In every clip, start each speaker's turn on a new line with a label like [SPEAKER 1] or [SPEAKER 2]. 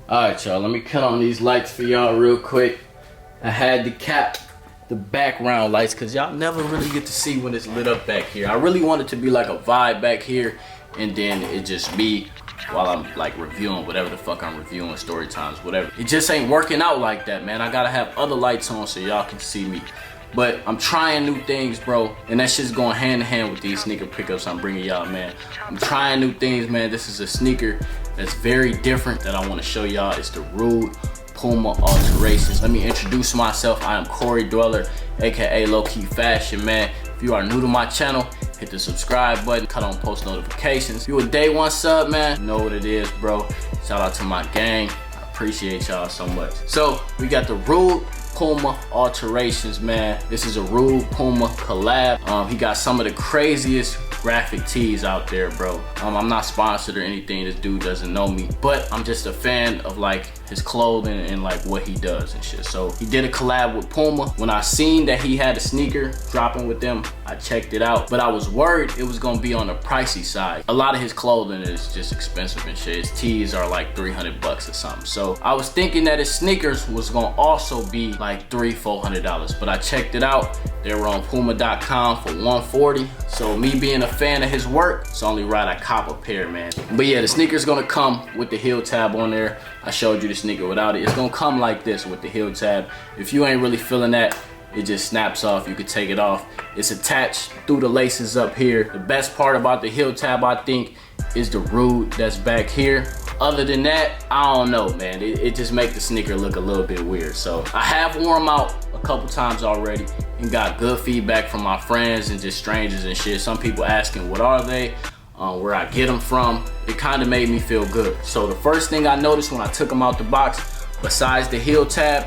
[SPEAKER 1] Alright y'all, let me cut on these lights for y'all real quick. I had to cap the background lights because y'all never really get to see when it's lit up back here. I really want it to be like a vibe back here, and then it just be while I'm like reviewing whatever the fuck I'm reviewing, story times, whatever. It just ain't working out like that, man. I gotta have other lights on so y'all can see me. But I'm trying new things, bro, and that shit's going hand in hand with these sneaker pickups I'm bringing y'all, man. I'm trying new things, man. This is a sneaker that's very different that I want to show y'all. It's the Rhude Puma Alterations. Let me introduce myself. I am Corey Dweller, aka Low Key Fashion, man. If you are new to my channel, hit the subscribe button, cut on post notifications. If you a day one sub, man, you know what it is, bro. Shout out to my gang. I appreciate y'all so much. So we got the Rhude Puma Alterations, man. This is a Rhude Puma collab. He got some of the craziest graphic tees out there, bro. I'm not sponsored or anything. This dude doesn't know me, but I'm just a fan of like his clothing and like what he does and shit. So he did a collab with Puma. When I seen that he had a sneaker dropping with them, I checked it out, but I was worried it was gonna be on the pricey side. A lot of his clothing is just expensive and shit. His tees are like 300 bucks or something. So I was thinking that his sneakers was gonna also be like $300-400, but I checked it out. They were on Puma.com for $140. So me being a fan of his work, it's only right I cop a pair, man. But yeah, the sneaker's gonna come with the heel tab on there. I showed you the sneaker without it. It's gonna come like this with the heel tab. If you ain't really feeling that, it just snaps off. You could take it off. It's attached through the laces up here. The best part about the heel tab, I think, is the Rhude that's back here. Other than that, I don't know, man. It just makes the sneaker look a little bit weird. So I have worn them out a couple times already and got good feedback from my friends and just strangers and shit. Some people asking what are they, where I get them from. It kind of made me feel good. So the first thing I noticed when I took them out the box, besides the heel tab,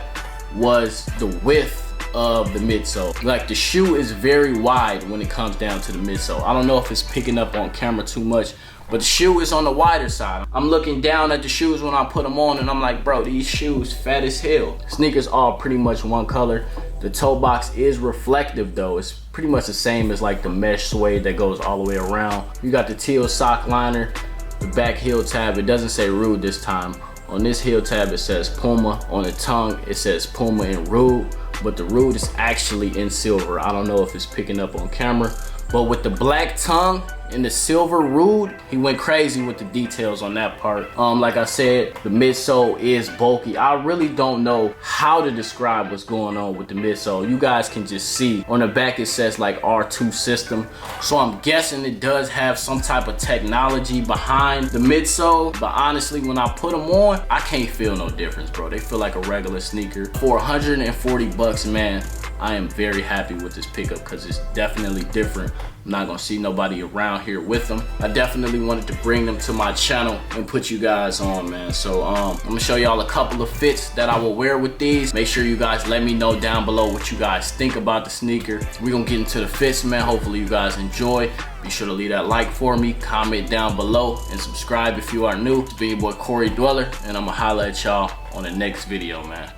[SPEAKER 1] was the width of the midsole. Like the shoe is very wide when it comes down to the midsole. I don't know if it's picking up on camera too much, but the shoe is on the wider side. I'm looking down at the shoes when I put them on and I'm like, bro, these shoes fat as hell. Sneakers all pretty much one color. The toe box is reflective though. It's pretty much the same as like the mesh suede that goes all the way around. You got the teal sock liner, the back heel tab. It doesn't say Rhude this time. On this heel tab, it says Puma. On the tongue, it says Puma and Rhude, but the Rhude is actually in silver. I don't know if it's picking up on camera, but with the black tongue and the silver Rhude, he went crazy with the details on that part. Like I said, the midsole is bulky. I really don't know how to describe what's going on with the midsole. You guys can just see on the back it says like R2 system. So I'm guessing it does have some type of technology behind the midsole. But honestly, when I put them on, I can't feel no difference, bro. They feel like a regular sneaker. For 140 bucks, man, I am very happy with this pickup because it's definitely different. I'm not gonna see nobody around here with them. I definitely wanted to bring them to my channel and put you guys on, man. So I'm gonna show y'all a couple of fits that I will wear with these. Make sure you guys let me know down below what you guys think about the sneaker. We're gonna get into the fits, man. Hopefully you guys enjoy. Be sure to leave that like for me, comment down below, and subscribe if you are new. It's been your boy Corey Dweller, and I'm gonna holla at y'all on the next video, man.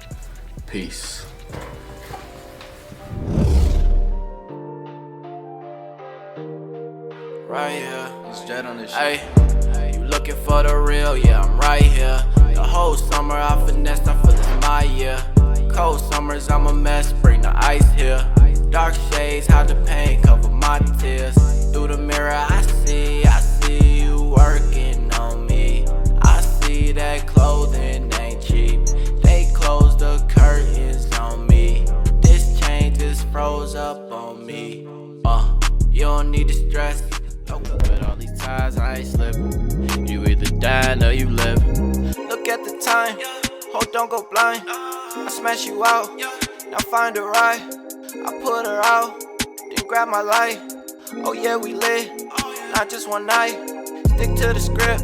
[SPEAKER 1] Peace.
[SPEAKER 2] Right here, it's Jet on this shit. Hey, you looking for the real? Yeah, I'm right here. The whole summer I finessed, I feel it's my year. Cold summers, I'm a mess, bring the ice here. Dark shades, hide the pain, cover my tears. Through the mirror I see you working on me. I see that clothing ain't cheap. They close the curtains on me. This chain just froze up on me. You don't need to stress. With all these ties, I ain't slipping. You either dying or you living. Look at the time, hope don't go blind. I smash you out, now find her right. I put her out, then grab my light. Oh yeah, we lit, not just one night. Stick to the script,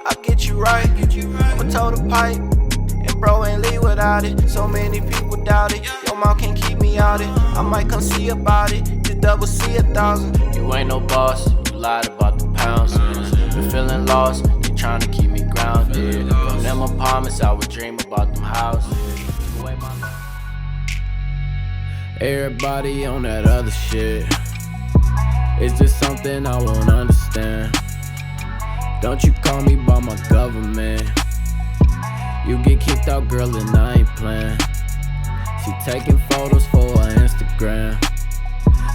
[SPEAKER 2] I'll get you right. I'ma toe the pipe, and bro ain't leave without it. So many people doubt it, your mom can't keep me out it. I might come see about it, just double C 1,000. You ain't no boss. Lied about the pounds. Been feeling lost, they trying to keep me grounded. From them apartments, I would dream about them houses. Everybody on that other shit. Is this something I won't understand? Don't you call me by my government. You get kicked out, girl, and I ain't playing. She taking photos for her Instagram.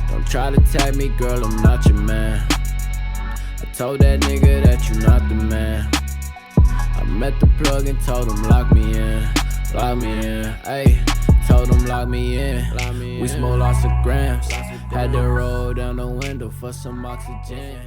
[SPEAKER 2] Don't try to tag me, girl, I'm not your man. I told that nigga that you not the man. I met the plug and told him lock me in, ayy. Told him lock me in. We smoke lots of grams. Had to roll down the window for some oxygen.